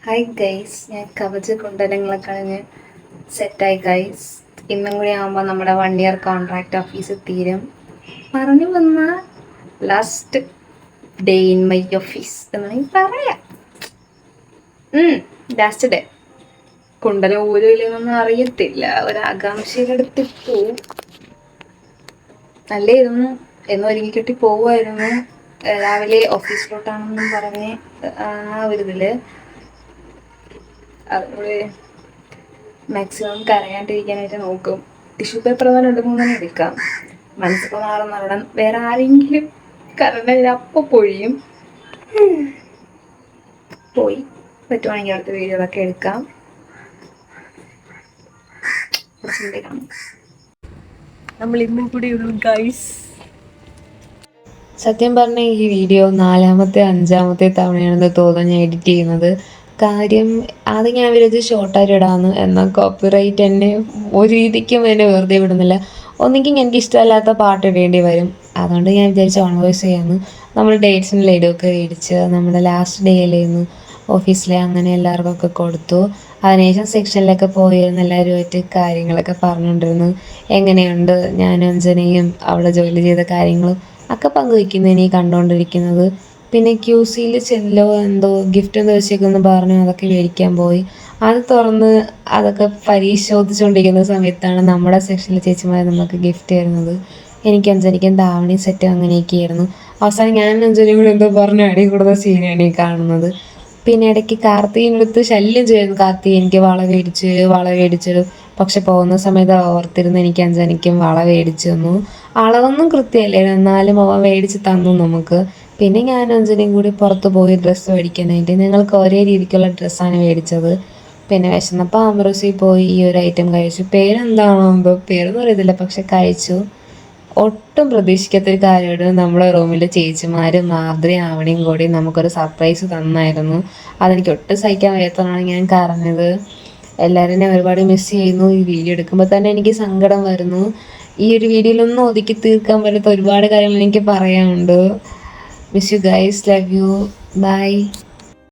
Hi guys, ഞാൻ കവച കുണ്ടലങ്ങളൊക്കെ കഴിഞ്ഞ് സെറ്റായി ഗൈസ്. ഇന്നും കൂടി ആകുമ്പോൾ നമ്മുടെ 1 ഇയർ കോൺട്രാക്ട് ഓഫീസ് തീരും. പറഞ്ഞു വന്ന last day in my office എന്നാണെങ്കിൽ പറയാം. ലാസ്റ്റ് ഡേ കുണ്ടല ഊരില്ലെന്നൊന്നും അറിയത്തില്ല. ഒരാകാംക്ഷയിലെടുത്ത് പോവും. നല്ലായിരുന്നു. എന്ന് ഒരുങ്ങി കെട്ടി പോവുമായിരുന്നു. രാവിലെ ഓഫീസിലോട്ടാണെന്നും പറഞ്ഞ് ആ ഒരിതില് അതുപോലെ മാക്സിമം കരയാണ്ടിരിക്കാനായിട്ട് നോക്കും. ടിഷ്യൂ പേപ്പർ 2-3 എടുക്കാം. മനസ്സിപ്പോൾ മാറുന്ന വേറെ ആരെങ്കിലും കരണ്ട അപ്പം പൊഴിയും. പോയി പറ്റുവാണെങ്കിൽ അടുത്ത വീഡിയോകളൊക്കെ എടുക്കാം. നമ്മൾ ഇന്നും കൂടി ഉള്ളൂ ഗൈസ്. സത്യം പറഞ്ഞ ഈ വീഡിയോ 4-ാമത്തെ 5-ാമത്തെ തവണയാണെന്ന് തോന്നുന്നു ഞാൻ എഡിറ്റ് ചെയ്യുന്നത്. കാര്യം ആദ്യം ഞാൻ വിചാരിച്ച് ഷോർട്ടായിട്ട് ഇടാമെന്ന്. എന്നാൽ കോപ്പിറൈറ്റ് എന്നെ ഒരു രീതിക്കും എന്നെ വെറുതെ വിടുന്നില്ല. ഒന്നെങ്കിൽ എനിക്ക് ഇഷ്ടമല്ലാത്ത പാട്ട് ഇടേണ്ടി വരും. അതുകൊണ്ട് ഞാൻ വിചാരിച്ചു ഓൺ വോയിസ് ചെയ്യാമെന്ന്. നമ്മൾ ഡേറ്റ്സിന് ലഡുവൊക്കെ മേടിച്ച് നമ്മുടെ ലാസ്റ്റ് ഡേയിലായിരുന്നു ഓഫീസിലെ, അങ്ങനെ എല്ലാവർക്കൊക്കെ കൊടുത്തു. അതിനുശേഷം സെക്ഷനിലൊക്കെ പോയിരുന്നു. എല്ലാവരുമായിട്ട് കാര്യങ്ങളൊക്കെ പറഞ്ഞുകൊണ്ടിരുന്നു. എങ്ങനെയുണ്ട് ഞാനും അഞ്ജനയും അവിടെ ജോലി ചെയ്ത കാര്യങ്ങളും ഒക്കെ പങ്കുവയ്ക്കുന്നതിന് കണ്ടുകൊണ്ടിരിക്കുന്നത്. പിന്നെ QCയിൽ ചെല്ലോ എന്തോ ഗിഫ്റ്റ് എന്ന് വെച്ചേക്കെന്ന് പറഞ്ഞു അതൊക്കെ മേടിക്കാൻ പോയി. അത് തുറന്ന് അതൊക്കെ പരിശോധിച്ചുകൊണ്ടിരിക്കുന്ന സമയത്താണ് നമ്മുടെ സെക്ഷനിലെ ചേച്ചിമാർ നമുക്ക് ഗിഫ്റ്റ് തരുന്നത്. എനിക്ക് അഞ്ജനിക്കും ധാവണി സെറ്റ് അങ്ങനെയൊക്കെയായിരുന്നു. അവസാനം ഞാൻ അഞ്ജനിയും കൂടി എന്തോ പറഞ്ഞ് അടി കൂടുന്ന സീനാണ് ഈ കാണുന്നത്. പിന്നെ ഇടയ്ക്ക് കാർത്തികിൻ്റെ അടുത്ത് ശല്യം ചെയ്യുന്നു. കാർത്തി എനിക്ക് വള മേടിച്ചു. പക്ഷെ പോകുന്ന സമയത്ത് ഓർത്തിരുന്ന് എനിക്ക് അഞ്ജനിക്കും വള മേടിച്ചു തന്നു. അളവൊന്നും കൃത്യമല്ലേ, എന്നാലും അവൻ മേടിച്ച് തന്നു നമുക്ക്. പിന്നെ ഞാനും അഞ്ജനയും കൂടി പുറത്ത് പോയി ഡ്രസ്സ് മേടിക്കാനായിട്ട് ഞങ്ങൾക്ക് ഒരേ രീതിക്കുള്ള ഡ്രസ്സാണ് മേടിച്ചത്. പിന്നെ വിശന്നപ്പോൾ ആംബ്രോസിൽ പോയി ഈ ഒരു ഐറ്റം കഴിച്ചു. പേരെന്താണോ എന്തോ, പേരൊന്നും അറിയത്തില്ല, പക്ഷെ കഴിച്ചു. ഒട്ടും പ്രതീക്ഷിക്കാത്തൊരു കാര്യമായിട്ട് നമ്മുടെ റൂമിലെ ചേച്ചിമാരും മാദ്രയും ആവണിയും കൂടി നമുക്കൊരു സർപ്രൈസ് തന്നായിരുന്നു. അതെനിക്ക് ഒട്ടും സഹിക്കാൻ വയ്യാത്തതാണ് ഞാൻ കരഞ്ഞത്. എല്ലാവരും എന്നെ ഒരുപാട് മിസ് ചെയ്യുന്നു. ഈ വീഡിയോ എടുക്കുമ്പോൾ തന്നെ എനിക്ക് സങ്കടം വരുന്നു. ഈ ഒരു വീഡിയോയിലൊന്നും ഒതുക്കി തീർക്കാൻ പറ്റാത്ത ഒരുപാട് കാര്യങ്ങൾ എനിക്ക് പറയാനുണ്ട്. Miss you guys, love you, by.